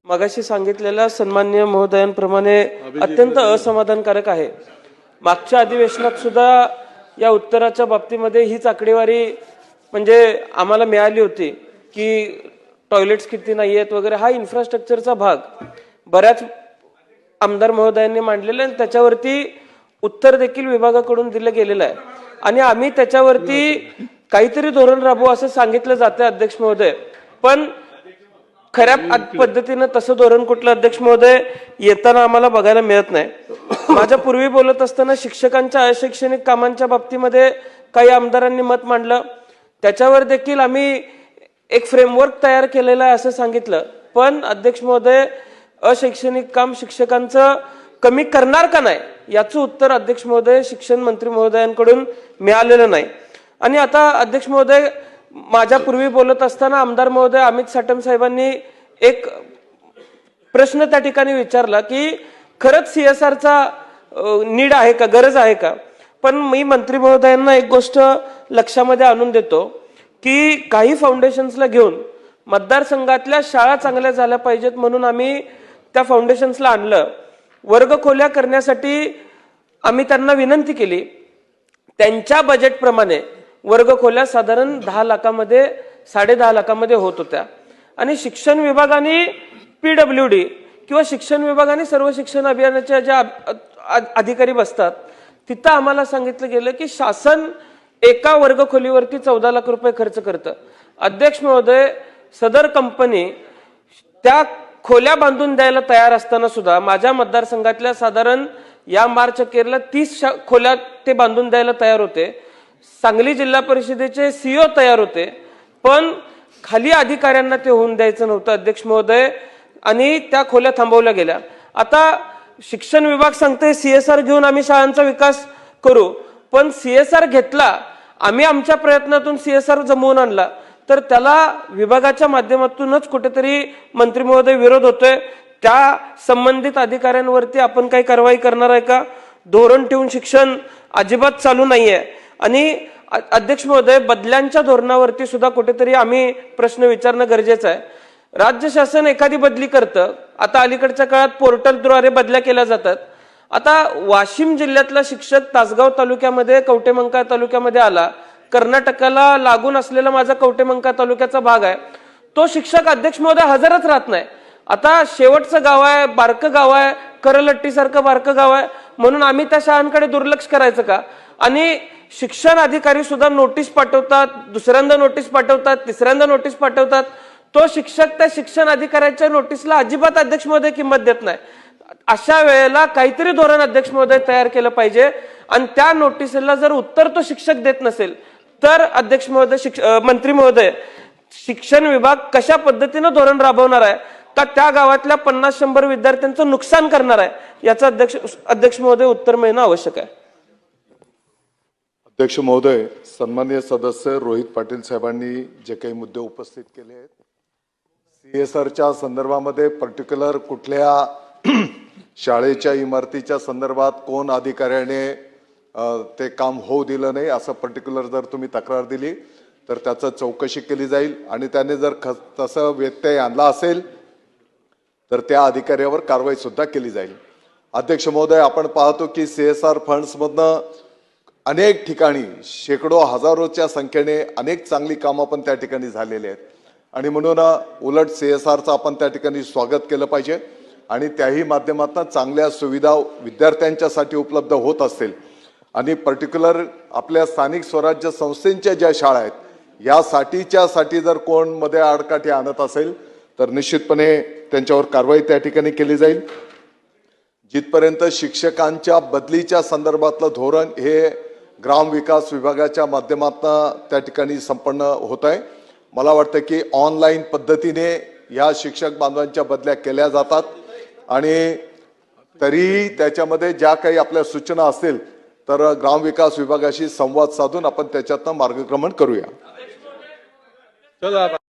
मगाशी सांगितलेल्या सन्माननीय महोदयांप्रमाणे अत्यंत असमाधानकारक आहे। मागच्या अधिवेशनात सुद्धा या उत्तराच्या बाबतीमध्ये हीच आकडेवारी म्हणजे आम्हाला मिळाली होती की टॉयलेट्स किती नाही आहेत वगैरे। हा इन्फ्रास्ट्रक्चरचा भाग बऱ्याच आमदार महोदयांनी मांडलेला आहे, त्याच्यावरती उत्तर देखील विभागाकडून दिलं गेलेलं आहे आणि आम्ही त्याच्यावरती काहीतरी धोरण राबवू असं सांगितलं जातं अध्यक्ष महोदय, पण खऱ्या पद्धतीने तसं धोरण कुठलं अध्यक्ष महोदय येताना आम्हाला बघायला मिळत नाही। माझ्या पूर्वी बोलत असताना शिक्षकांच्या अशैक्षणिक कामांच्या बाबतीमध्ये काही आमदारांनी मत मांडलं, त्याच्यावर देखील आम्ही एक फ्रेमवर्क तयार केलेला आहे असं सांगितलं, पण अध्यक्ष महोदय अशैक्षणिक काम शिक्षकांचं कमी करणार का नाही याचं उत्तर अध्यक्ष महोदय शिक्षण मंत्री महोदयांकडून मिळालेलं नाही। आणि आता अध्यक्ष महोदय माझ्या पूर्वी बोलत असताना आमदार महोदय अमित साटम साहेबांनी एक प्रश्न त्या ठिकाणी विचारला की खरंच सीएसआरचा नीड आहे का, गरज आहे का। पण मी मंत्री महोदयांना एक गोष्ट लक्षामध्ये आणून देतो की काही फाउंडेशन्सला घेऊन मतदारसंघातल्या शाळा चांगल्या झाल्या पाहिजेत म्हणून आम्ही त्या फाउंडेशन्सला आणलं। वर्ग खोल्या करण्यासाठी आम्ही त्यांना विनंती केली, त्यांच्या बजेटप्रमाणे वर्ग खोल्या साधारण 10 लाखामध्ये 10.5 लाखामध्ये होत होत्या आणि शिक्षण विभागाने पीडब्ल्यूडी किंवा शिक्षण विभागाने सर्व शिक्षण अभियानाच्या ज्या अधिकारी बसतात तिथं आम्हाला सांगितलं गेलं की शासन एका वर्ग खोलीवरती 14 लाख रुपये खर्च करतं। अध्यक्ष महोदय सदर कंपनी त्या खोल्या बांधून द्यायला तयार असताना सुद्धा माझ्या मतदारसंघातल्या साधारण या मार्च अखेरला 30 खोल्या ते बांधून द्यायला तयार होते। सांगली जिल्हा परिषदेचे सीईओ तयार होते, पण खाली अधिकाऱ्यांना ते होऊन द्यायचं नव्हतं अध्यक्ष महोदय आणि त्या खोल्या थांबवल्या गेल्या। आता शिक्षण विभाग सांगते सीएसआर घेऊन आम्ही शाळांचा विकास करू, पण सीएसआर घेतला आम्ही आमच्या प्रयत्नातून सीएसआर जमवून आणला तर त्याला विभागाच्या माध्यमातूनच कुठेतरी मंत्री महोदय विरोध होतोय। त्या संबंधित अधिकाऱ्यांवरती आपण काही कारवाई करणार आहे का? धोरण ठेवून शिक्षण अजिबात चालू नाहीये। आणि अध्यक्ष महोदय बदल्यांच्या धोरणावरती सुद्धा कुठेतरी आम्ही प्रश्न विचारणं गरजेचं आहे। राज्य शासन एखादी बदली करतं, आता अलीकडच्या काळात पोर्टलद्वारे बदल्या केल्या जातात। आता वाशिम जिल्ह्यातला शिक्षक तासगाव तालुक्यामध्ये कवटेमंका तालुक्यामध्ये आला, कर्नाटकाला लागून असलेला माझा कवटेमंका तालुक्याचा भाग आहे, तो शिक्षक अध्यक्ष महोदय हजरच राहत नाही। आता शेवटचं गाव आहे, बारकं गाव आहे, करलट्टी सारखं बारकं गाव आहे म्हणून आम्ही त्या शाळांकडे दुर्लक्ष करायचं का? आणि शिक्षण अधिकारी सुद्धा नोटीस पाठवतात, दुसऱ्यांदा नोटीस पाठवतात, तिसऱ्यांदा नोटीस पाठवतात, तो शिक्षक त्या शिक्षण अधिकाऱ्याच्या नोटीसला अजिबात अध्यक्ष महोदय किंमत देत नाही। अशा वेळेला काहीतरी धोरण अध्यक्ष महोदय तयार केलं पाहिजे आणि त्या नोटीसला जर उत्तर तो शिक्षक देत नसेल तर अध्यक्ष महोदय मंत्री महोदय शिक्षण विभाग कशा पद्धतीने धोरण राबवणार आहे का त्या गावातल्या 50-100 विद्यार्थ्यांचं नुकसान करणार आहे याचं अध्यक्ष महोदय उत्तर मिळणं आवश्यक आहे। अध्यक्ष महोदय, सन्माननीय सदस्य रोहित पाटील साहेबांनी जे काही मुद्दे उपस्थित केले आहेत सीएसआरच्या संदर्भामध्ये पर्टिक्युलर कुठल्या शाळेच्या इमारतीच्या संदर्भात कोण अधिकाऱ्याने ते काम होऊ दिलं नाही असं पर्टिक्युलर जर तुम्ही तक्रार दिली तर त्याचं चौकशी केली जाईल आणि त्याने जर तसं व्यत्यय आणला असेल तर त्या अधिकाऱ्यावर कारवाई सुद्धा केली जाईल। अध्यक्ष महोदय, आपण पाहतो की सीएसआर फंड्समधनं अनेक ठिकाणी शेकडो हजारोच्या संख्येने अनेक चांगली कामं पण त्या ठिकाणी झालेली आहेत आणि म्हणून उलट सीएसआरचं आपण त्या ठिकाणी स्वागत केलं पाहिजे आणि त्याही माध्यमातून चांगल्या सुविधा विद्यार्थ्यांच्यासाठी उपलब्ध होत असतील आणि पर्टिक्युलर आपल्या स्थानिक स्वराज्य संस्थांच्या ज्या शाळा आहेत यासाठी जर कोण मध्ये आडकाठी आणत असेल तर निश्चितपणे त्यांच्यावर कारवाई त्या ठिकाणी केली जाईल। जिथपर्यंत शिक्षकांच्या बदलीच्या संदर्भातलं धोरण हे ग्रामविकास विभागाच्या माध्यमातून त्या ठिकाणी संपन्न होत आहे। मला वाटतं की ऑनलाईन पद्धतीने या शिक्षक बांधवांच्या बदल्या केल्या जातात आणि तरी त्याच्यामध्ये ज्या काही आपल्या सूचना असतील तर ग्रामविकास विभागाशी संवाद साधून आपण त्याच्यातनं मार्गक्रमण करूया।